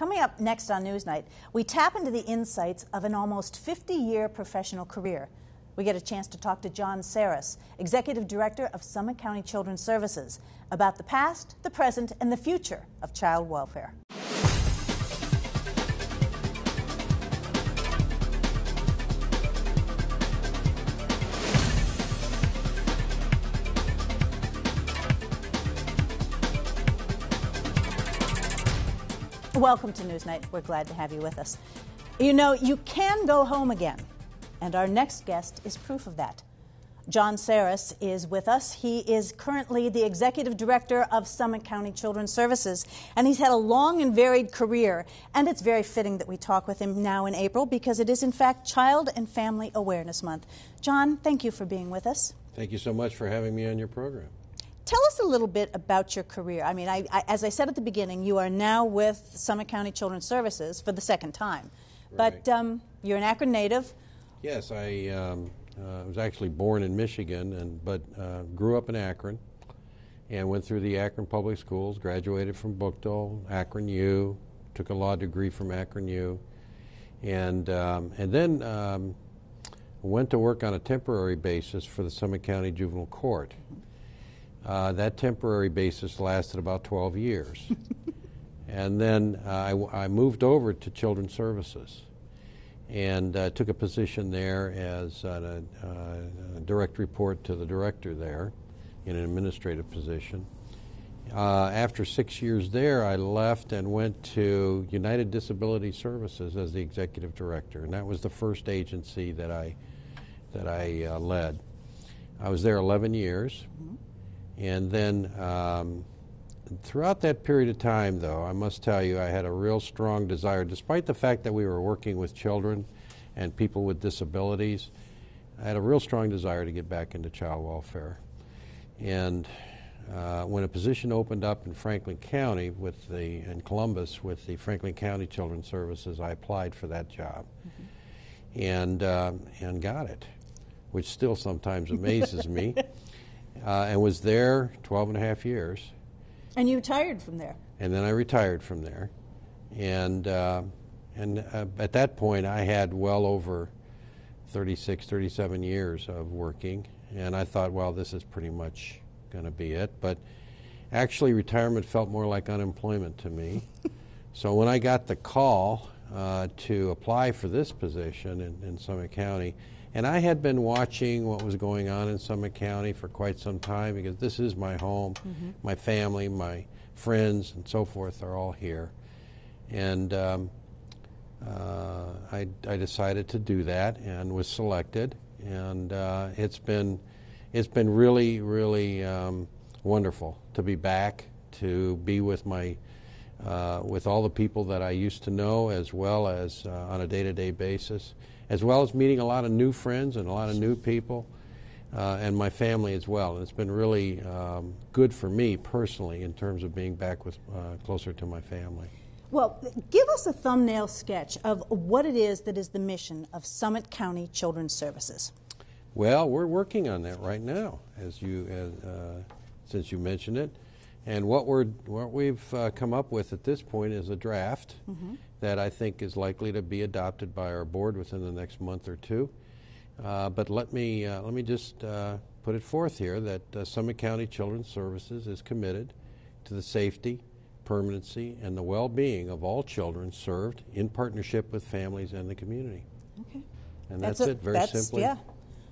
Coming up next on NewsNite, we tap into the insights of an almost 50-year professional career. We get a chance to talk to John Saros, Executive Director of Summit County Children's Services, about the past, the present, and the future of child welfare. Welcome to NewsNite. We're glad to have you with us. You know, you can go home again, and our next guest is proof of that. John Saros is with us. He is currently the Executive Director of Summit County Children's Services, and he's had a long and varied career, and it's very fitting that we talk with him now in April because it is, in fact, Child and Family Awareness Month. John, thank you for being with us. Thank you so much for having me on your program. Tell us a little bit about your career. I mean, as I said at the beginning, you are now with Summit County Children's Services for the second time. Right. But you're an Akron native. Yes, I was actually born in Michigan, but grew up in Akron and went through the Akron Public Schools, graduated from Buchtel, Akron U, took a law degree from Akron U, and then went to work on a temporary basis for the Summit County Juvenile Court. That temporary basis lasted about 12 years. And then I moved over to Children's Services and took a position there as a direct report to the director there in an administrative position. After 6 years there, I left and went to United Disability Services as the executive director, and that was the first agency that I led. I was there 11 years. Mm-hmm. And then throughout that period of time, though, I must tell you, I had a real strong desire, despite the fact that we were working with children and people with disabilities, I had a real strong desire to get back into child welfare. And when a position opened up in Franklin County in Columbus with the Franklin County Children's Services, I applied for that job. Mm-hmm. and got it, which still sometimes amazes me. And was there 12 and a half years. And you retired from there. And then I retired from there. And at that point, I had well over 36, 37 years of working. And I thought, well, this is pretty much going to be it. But actually, retirement felt more like unemployment to me. So when I got the call to apply for this position in Summit County, and I had been watching what was going on in Summit County for quite some time because this is my home. Mm-hmm. My family, my friends, and so forth are all here. And I decided to do that and was selected. And it's been really, really wonderful to be back, to be with with all the people that I used to know, as well as on a day-to-day basis, as well as meeting a lot of new friends and a lot of new people, and my family as well. And it's been really good for me personally in terms of being back with closer to my family. Well, give us a thumbnail sketch of what it is that is the mission of Summit County Children's Services. Well, we're working on that right now, since you mentioned it. And what we've come up with at this point is a draft mm-hmm. that I think is likely to be adopted by our board within the next month or two. But let me just put it forth here that Summit County Children's Services is committed to the safety, permanency, and the well-being of all children served in partnership with families and the community. Okay, and that's it. Very simply. Yeah.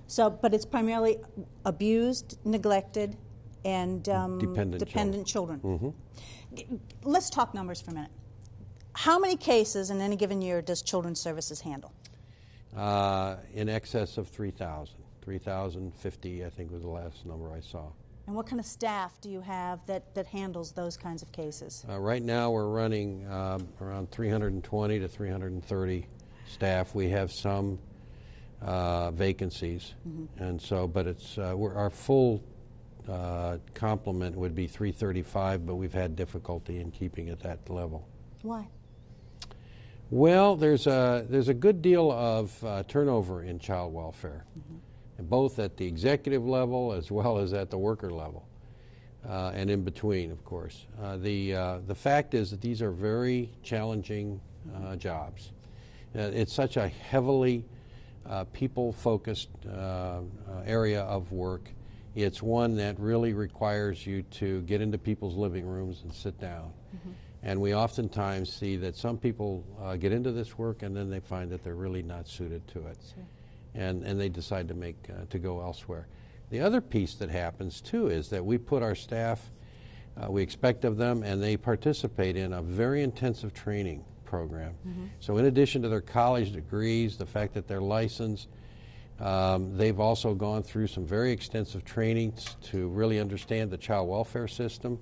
So, but it's primarily abused, neglected, and dependent children. Mm-hmm. Let's talk numbers for a minute. How many cases in any given year does Children's Services handle? In excess of 3,000. 3,050, I think, was the last number I saw. And what kind of staff do you have that handles those kinds of cases? Right now we're running around 320 to 330 staff. We have some vacancies, mm-hmm. and so, but it's our full complement would be 335, but we've had difficulty in keeping at that level. Why? Well, there's a good deal of turnover in child welfare, mm-hmm. both at the executive level as well as at the worker level. and in between, of course. The fact is that these are very challenging jobs. It's such a heavily people-focused area of work. It's one that really requires you to get into people's living rooms and sit down. Mm-hmm. And we oftentimes see that some people get into this work and then they find that they're really not suited to it. Sure. And they decide to go elsewhere. The other piece that happens too is that we put our staff, we expect of them, and they participate in a very intensive training program. Mm-hmm. So in addition to their college degrees, the fact that they're licensed, they've also gone through some very extensive trainings to really understand the child welfare system,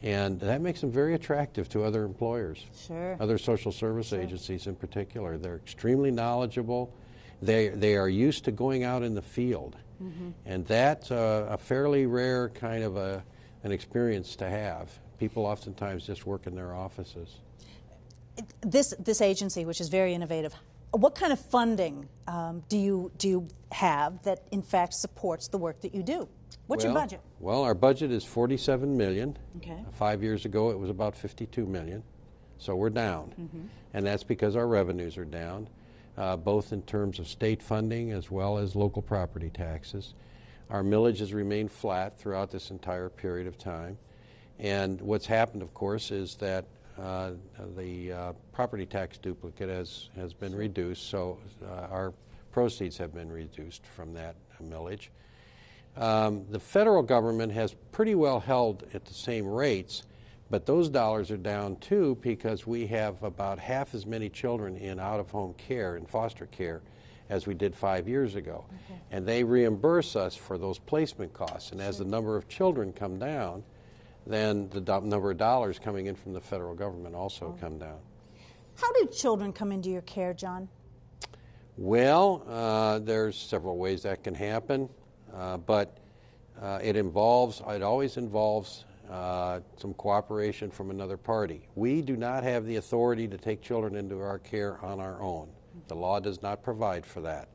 and that makes them very attractive to other employers, sure. Other social service sure. agencies in particular. They're extremely knowledgeable. They are used to going out in the field, mm-hmm. and that's a fairly rare kind of an experience to have. People oftentimes just work in their offices. This agency, which is very innovative, what kind of funding do you have that in fact supports the work that you do? What's your budget? Well, our budget is $47 million. Okay. 5 years ago, it was about $52 million. So we're down, mm-hmm. and that's because our revenues are down, both in terms of state funding as well as local property taxes. Our millage has remained flat throughout this entire period of time, and what's happened, of course, is that the property tax duplicate has been reduced, so our proceeds have been reduced from that millage. The federal government has pretty well held at the same rates, but those dollars are down too because we have about half as many children in out-of-home care, in foster care, as we did 5 years ago. Okay. And they reimburse us for those placement costs, and as the number of children come down, then the number of dollars coming in from the federal government also come down. How do children come into your care, John? Well, there's several ways that can happen, but it always involves some cooperation from another party. We do not have the authority to take children into our care on our own. The law does not provide for that.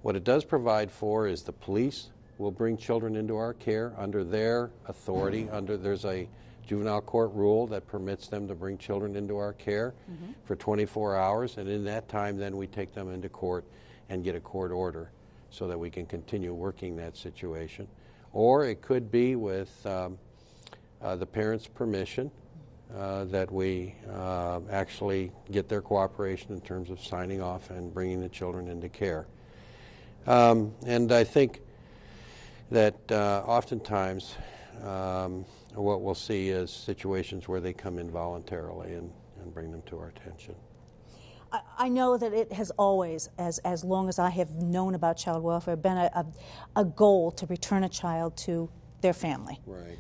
What it does provide for is the police will bring children into our care under their authority. There's a juvenile court rule that permits them to bring children into our care mm-hmm. for 24 hours, and in that time then we take them into court and get a court order so that we can continue working that situation. Or it could be with the parents' permission that we actually get their cooperation in terms of signing off and bringing the children into care. And I think that oftentimes what we'll see is situations where they come in voluntarily and bring them to our attention. I know that it has always, as long as I have known about child welfare, been a goal to return a child to their family. Right.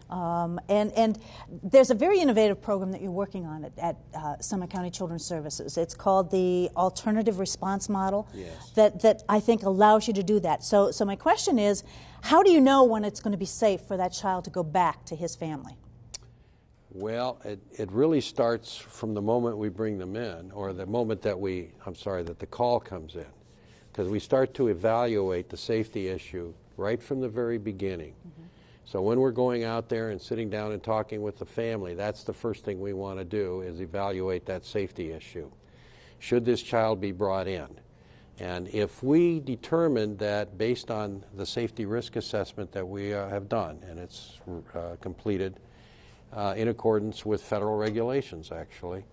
And there's a very innovative program that you're working on at Summit County Children's Services. It's called the Alternative Response Model. Yes. That I think allows you to do that. So my question is, how do you know when it's going to be safe for that child to go back to his family? Well, it really starts from the moment we bring them in, or the moment that the call comes in, because we start to evaluate the safety issue right from the very beginning. Mm-hmm. So when we're going out there and sitting down and talking with the family, that's the first thing we want to do is evaluate that safety issue. Should this child be brought in? And if we determine that based on the safety risk assessment that we have done, and it's completed in accordance with federal regulations actually,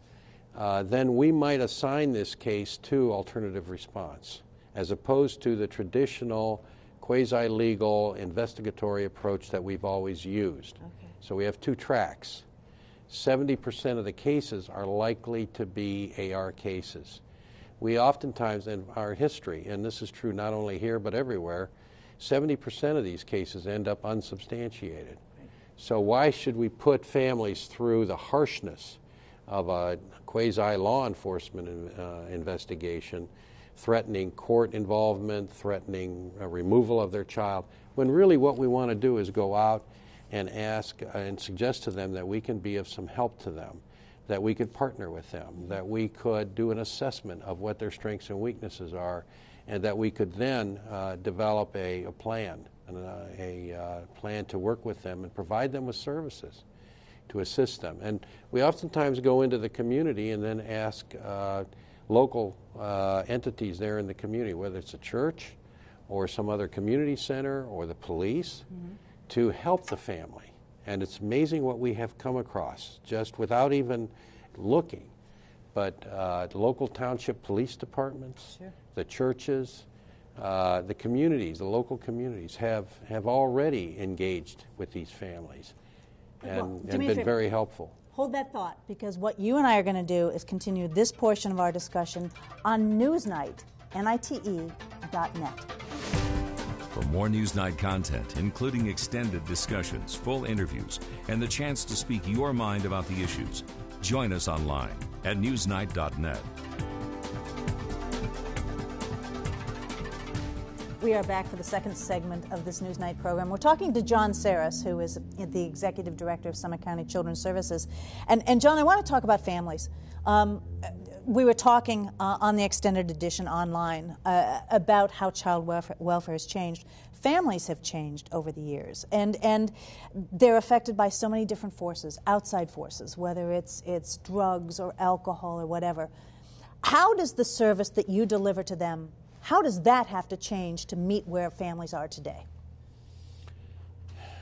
then we might assign this case to alternative response as opposed to the traditional quasi-legal investigatory approach that we've always used. Okay. So we have two tracks. 70% of the cases are likely to be AR cases. We oftentimes, in our history, and this is true not only here but everywhere, 70% of these cases end up unsubstantiated. Right. So why should we put families through the harshness of a quasi-law enforcement investigation, threatening court involvement, threatening removal of their child, when really what we want to do is go out and ask and suggest to them that we can be of some help to them, that we could partner with them, that we could do an assessment of what their strengths and weaknesses are, and that we could then develop a plan and a plan to work with them and provide them with services to assist them. And we oftentimes go into the community and then ask local entities there in the community, whether it's a church or some other community center or the police, to help the family. And it's amazing what we have come across just without even looking. But local township police departments, the churches, the communities, the local communities have already engaged with these families and been very helpful. Hold that thought, because what you and I are going to do is continue this portion of our discussion on NewsNite, NITE.net. For more NewsNite content, including extended discussions, full interviews, and the chance to speak your mind about the issues, join us online at NewsNite.net. We are back for the second segment of this NewsNite program. We're talking to John Saros, who is the Executive Director of Summit County Children's Services. And John, I want to talk about families. We were talking on the extended edition online about how child welfare has changed. Families have changed over the years, and they're affected by so many different forces, outside forces, whether it's drugs or alcohol or whatever. How does the service that you deliver to them, how does that have to change to meet where families are today?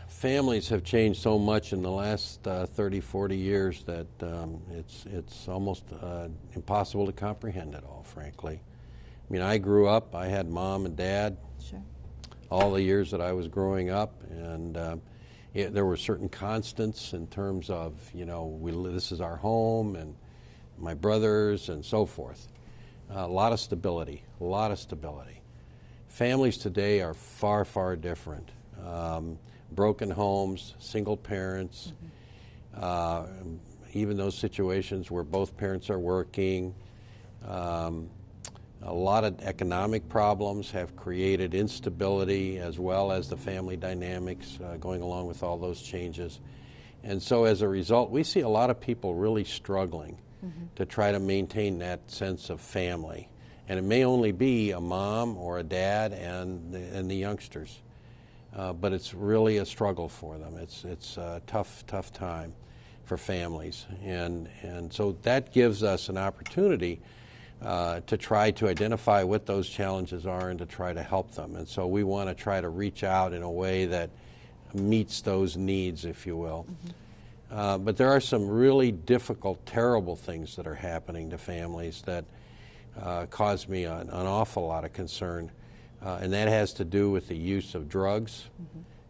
Families have changed so much in the last 30, 40 years that it's almost impossible to comprehend it all, frankly. I mean, I grew up, I had mom and dad all the years that I was growing up, and there were certain constants in terms of, this is our home, and my brothers, and so forth. A lot of stability. Families today are far, far different. Broken homes, single parents, even those situations where both parents are working. A lot of economic problems have created instability, as well as the family dynamics going along with all those changes. And so as a result, we see a lot of people really struggling to try to maintain that sense of family. And it may only be a mom or a dad and the youngsters. But it's really a struggle for them. It's a tough time for families. And so that gives us an opportunity to try to identify what those challenges are and to try to help them. And so we want to try to reach out in a way that meets those needs, if you will. But there are some really difficult, terrible things that are happening to families that cause me an awful lot of concern. And that has to do with the use of drugs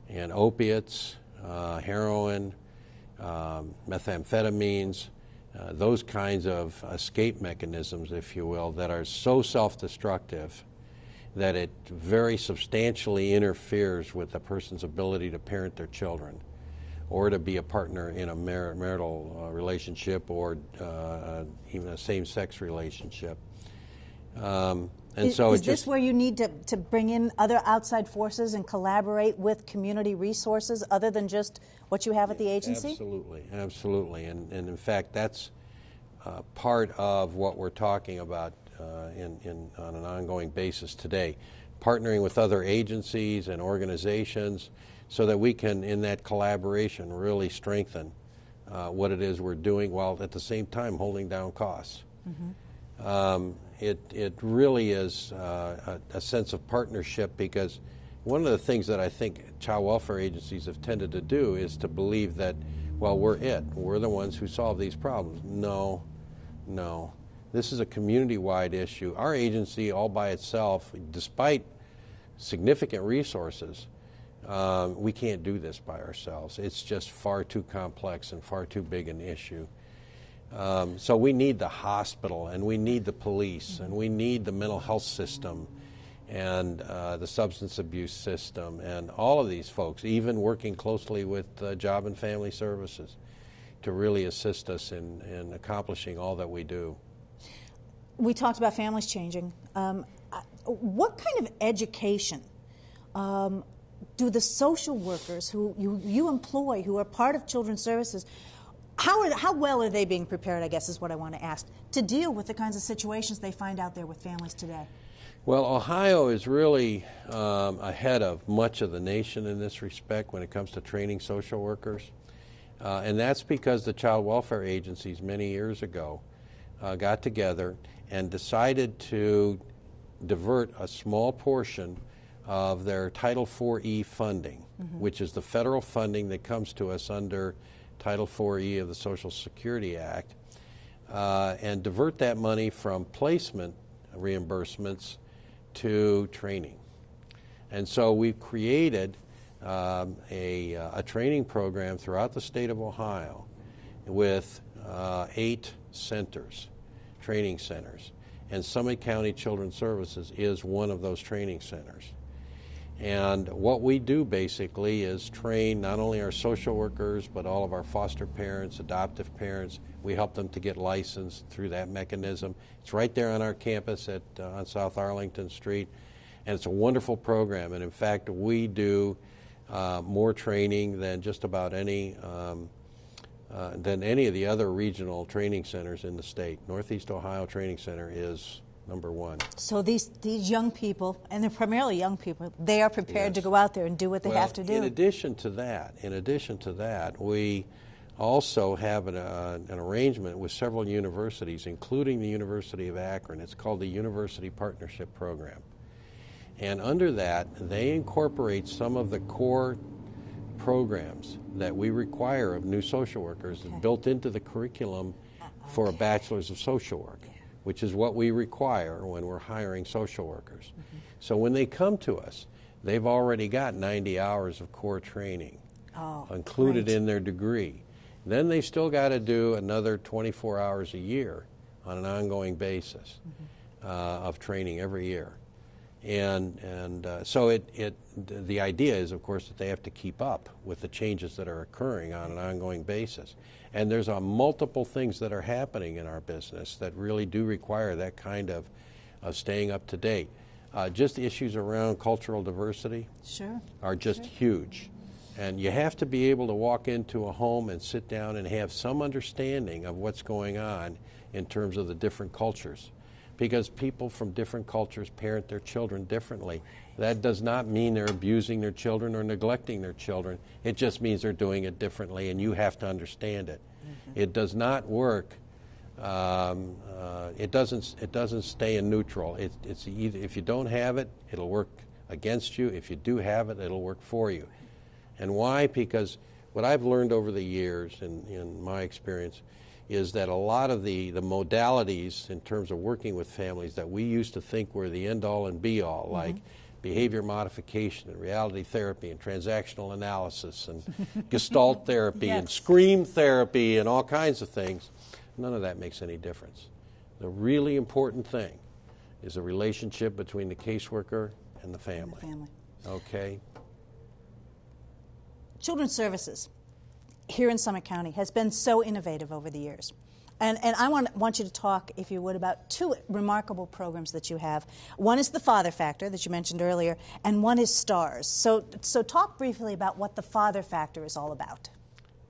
and opiates, heroin, methamphetamines, those kinds of escape mechanisms, if you will, that are so self-destructive that it very substantially interferes with a person's ability to parent their children or to be a partner in a marital relationship or even a same-sex relationship. Is this where you need to bring in other outside forces and collaborate with community resources other than just what you have at the agency? Absolutely. And in fact, that's part of what we're talking about on an ongoing basis today, partnering with other agencies and organizations so that we can, in that collaboration, really strengthen what it is we're doing while at the same time holding down costs. It really is a sense of partnership, because one of the things that I think child welfare agencies have tended to do is to believe that, well, we're the ones who solve these problems. No. This is a community-wide issue. Our agency all by itself, despite significant resources, we can't do this by ourselves. It's just far too complex and far too big an issue. So we need the hospital, and we need the police, and we need the mental health system, and the substance abuse system, and all of these folks, even working closely with Job and Family Services, to really assist us in accomplishing all that we do. We talked about families changing. What kind of education do the social workers who you employ, who are part of Children's Services, how well are they being prepared, I guess is what I want to ask, to deal with the kinds of situations they find out there with families today? Well, Ohio is really ahead of much of the nation in this respect when it comes to training social workers. And that's because the child welfare agencies many years ago got together and decided to divert a small portion of their Title IV-E funding, which is the federal funding that comes to us under Title IV-E of the Social Security Act, and divert that money from placement reimbursements to training. And so we've created a training program throughout the state of Ohio with 8 centers, training centers. And Summit County Children's Services is one of those training centers. And what we do basically is train not only our social workers, but all of our foster parents, adoptive parents. We help them to get licensed through that mechanism. It's right there on our campus on South Arlington Street, and it's a wonderful program. And in fact, we do more training than just about any of the other regional training centers in the state. Northeast Ohio Training Center is #1. So these young people, and they're primarily young people, they are prepared to go out there and do what they have to do. In addition to that, we also have an arrangement with several universities, including the University of Akron. It's called the University Partnership Program. And under that, they incorporate some of the core programs that we require of new social workers built into the curriculum for a bachelor's of social work, which is what we require when we're hiring social workers. So when they come to us, they've already got 90 hours of core training included in their degree. Then they still got to do another 24 hours a year on an ongoing basis of training every year. So the idea is, of course, that they have to keep up with the changes that are occurring on an ongoing basis. And there's multiple things that are happening in our business that really do require that kind of staying up to date. Just issues around cultural diversity are just huge. And you have to be able to walk into a home and sit down and have some understanding of what's going on in terms of the different cultures. Because people from different cultures parent their children differently. That does not mean they're abusing their children or neglecting their children. It just means they're doing it differently, and you have to understand it. It does not work. It doesn't stay in neutral. It's either, if you don't have it, it'll work against you. If you do have it, it'll work for you. And why? Because what I've learned over the years, in my experience, is that a lot of the modalities in terms of working with families that we used to think were the end-all and be-all, like behavior modification and reality therapy and transactional analysis and gestalt therapy and scream therapy and all kinds of things, none of that makes any difference. The really important thing is the relationship between the caseworker and the family. Okay? Children's Services here in Summit County has been so innovative over the years. And I want you to talk, if you would, about 2 remarkable programs that you have. One is the Father Factor that you mentioned earlier, and one is STARS. So talk briefly about what the Father Factor is all about.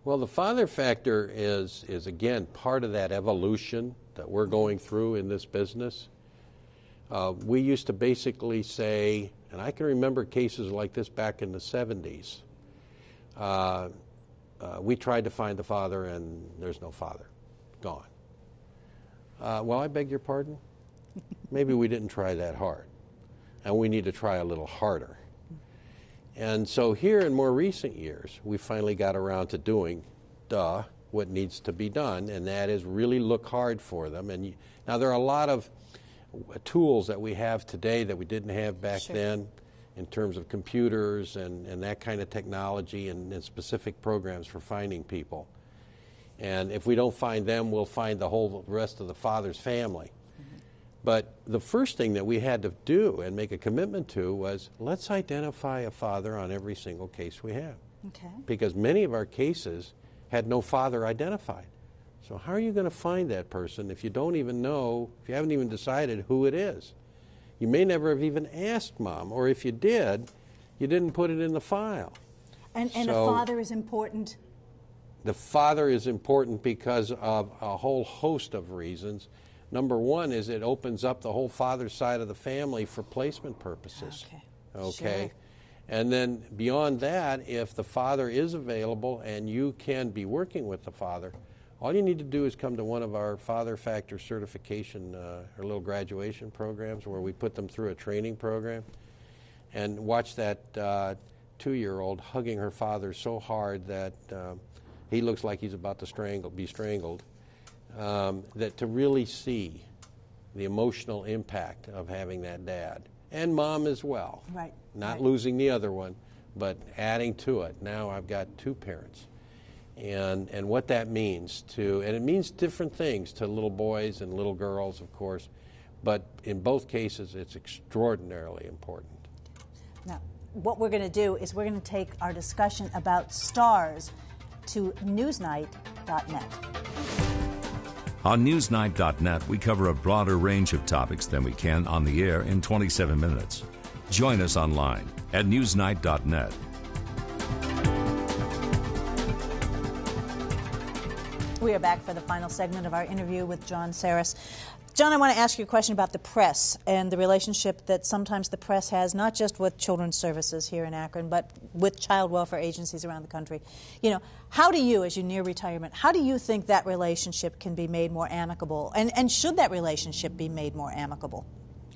Well, the Father Factor is again, part of that evolution that we're going through in this business. We used to basically say, and I can remember cases like this back in the 70s, we tried to find the father and there's no father. Gone. Well, I beg your pardon? Maybe we didn't try that hard. And we need to try a little harder. And so here in more recent years, we finally got around to doing what needs to be done, and that is really look hard for them. And now there are a lot of tools that we have today that we didn't have back then, in terms of computers and that kind of technology and specific programs for finding people. And if we don't find them, we'll find the whole rest of the father's family. But the first thing that we had to do and make a commitment to was, let's identify a father on every single case we have. Because many of our cases had no father identified. So how are you going to find that person if you don't even know, if you haven't even decided who it is? You may never have even asked mom, or if you did, you didn't put it in the file. And a father is important? The father is important because of a whole host of reasons, Number one is it opens up the whole father side of the family for placement purposes. Okay. Sure. And then beyond that, if the father is available and you can be working with the father, all you need to do is come to one of our father factor certification or little graduation programs where we put them through a training program and watch that 2-year-old hugging her father so hard that he looks like he's about to be strangled, that to really see the emotional impact of having that dad. And mom as well. Right. Not losing the other one, but adding to it. Now I've got 2 parents. And what that means and it means different things to little boys and little girls, of course, but in both cases it's extraordinarily important. Now, what we're going to do is we're going to take our discussion about stars to NewsNite.net. On NewsNite.net, we cover a broader range of topics than we can on the air in 27 minutes. Join us online at NewsNite.net. We are back for the final segment of our interview with John Saros. John, I want to ask you a question about the press and the relationship that sometimes the press has, not just with children's services here in Akron, but with child welfare agencies around the country. You know, how do you, as you near retirement, how do you think that relationship can be made more amicable? And should that relationship be made more amicable?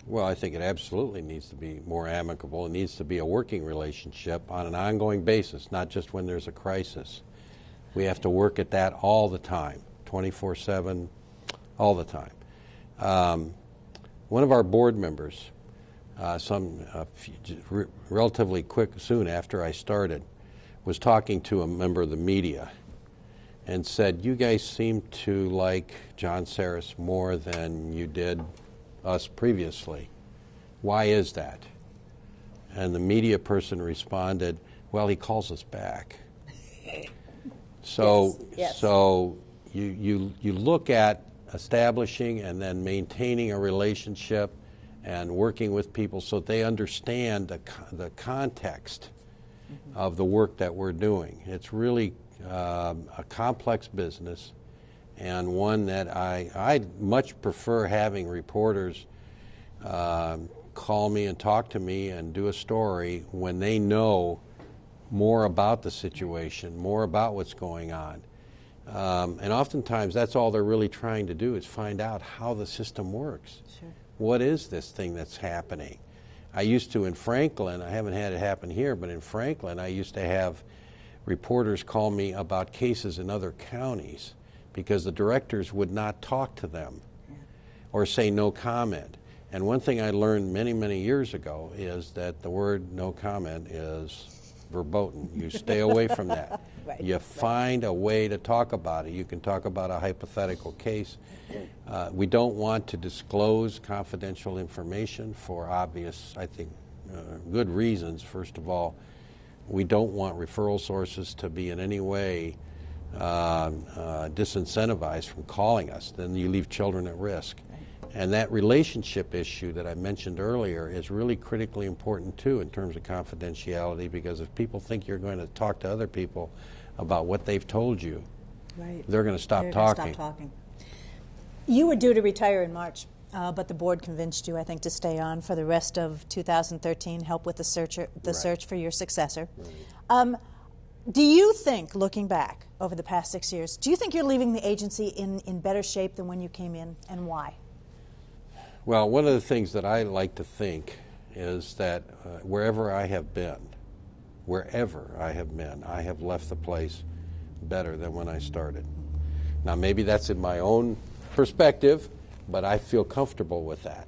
Well, I think it absolutely needs to be more amicable. It needs to be a working relationship on an ongoing basis, not just when there's a crisis. We have to work at that all the time, 24/7, all the time. One of our board members, relatively soon after I started, was talking to a member of the media and said, "You guys seem to like John Saros more than you did us previously. Why is that?" And the media person responded, "Well, he calls us back." So, Yes. So you look at establishing and then maintaining a relationship and working with people so they understand the context of the work that we're doing. It's really a complex business, and one that I much prefer having reporters call me and talk to me and do a story when they know more about the situation, more about what's going on. And oftentimes that's all they're really trying to do is find out how the system works. Sure. What is this thing that's happening? I used to in Franklin, I haven't had it happen here, but in Franklin I used to have reporters call me about cases in other counties because the directors would not talk to them or say no comment. And one thing I learned many, many years ago is that the word no comment is verboten. You stay away from that. Right. You find a way to talk about it. You can talk about a hypothetical case. We don't want to disclose confidential information for obvious, I think, good reasons. First of all, we don't want referral sources to be in any way disincentivized from calling us. Then you leave children at risk. And that relationship issue that I mentioned earlier is really critically important, too, in terms of confidentiality, because if people think you're going to talk to other people about what they've told you, they're going to stop talking. You were due to retire in March, but the board convinced you, I think, to stay on for the rest of 2013, help with the search for your successor. Right. Do you think, looking back over the past 6 years, do you think you're leaving the agency in better shape than when you came in, and why? Well, one of the things that I like to think is that wherever I have been, I have left the place better than when I started. Now, maybe that's in my own perspective, but I feel comfortable with that.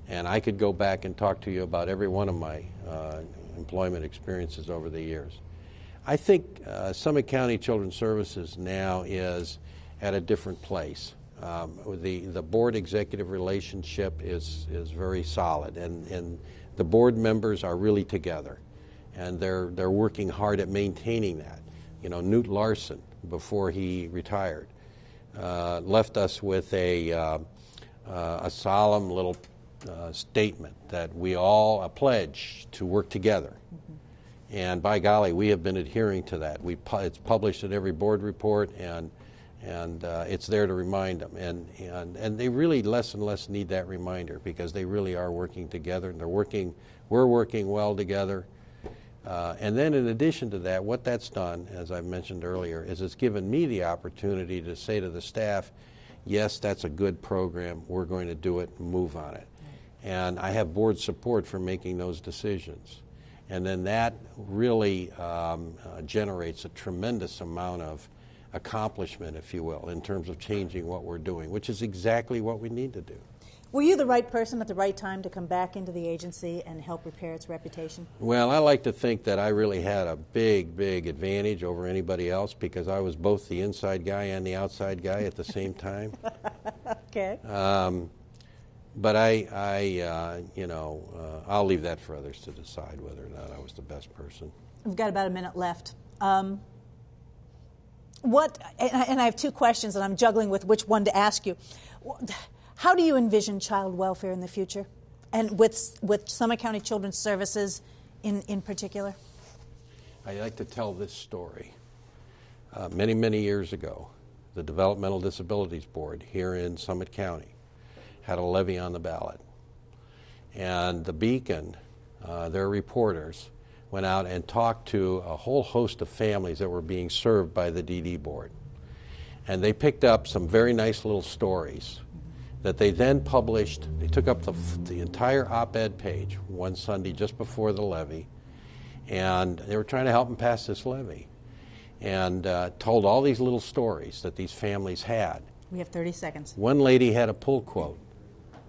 And I could go back and talk to you about every one of my employment experiences over the years. I think Summit County Children's Services now is at a different place. The board executive relationship is very solid, and the board members are really together, and they're working hard at maintaining that. You know, Newt Larson, before he retired, left us with a solemn little statement that we all pledge to work together. And by golly, we have been adhering to that. It's published in every board report, and And it's there to remind them. And they really less and less need that reminder because they really are working together. And we're working well together. And then in addition to that, what that's done, as I mentioned earlier, is it's given me the opportunity to say to the staff, yes, that's a good program. We're going to do it, move on it. And I have board support for making those decisions. And then that really generates a tremendous amount of accomplishment, if you will, in terms of changing what we're doing, which is exactly what we need to do. Were you the right person at the right time to come back into the agency and help repair its reputation? Well, I like to think that I really had a big, big advantage over anybody else because I was both the inside guy and the outside guy at the same time. Okay. But I'll leave that for others to decide whether or not I was the best person. We've got about a minute left. And I have two questions, and I'm juggling with which one to ask you. How do you envision child welfare in the future, and with Summit County Children's Services in particular? I like to tell this story. Many, many years ago, the Developmental Disabilities Board here in Summit County had a levy on the ballot. And the Beacon, their reporters, went out and talked to a whole host of families that were being served by the DD Board. And they picked up some very nice little stories that they then published. They took up the entire op-ed page one Sunday just before the levy, and they were trying to help them pass this levy, and told all these little stories that these families had. We have 30 seconds. One lady had a pull quote,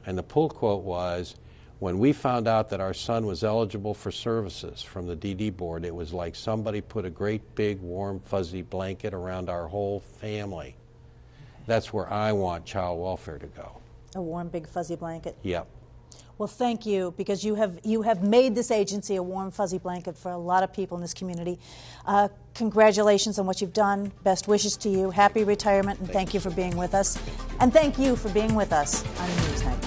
and the pull quote was, "When we found out that our son was eligible for services from the DD Board, it was like somebody put a great big warm fuzzy blanket around our whole family." That's where I want child welfare to go. A warm, big, fuzzy blanket? Yep. Well, thank you, because you have made this agency a warm, fuzzy blanket for a lot of people in this community. Congratulations on what you've done. Best wishes to you. Happy retirement, and thank you for being with us. And thank you for being with us on Newsnight.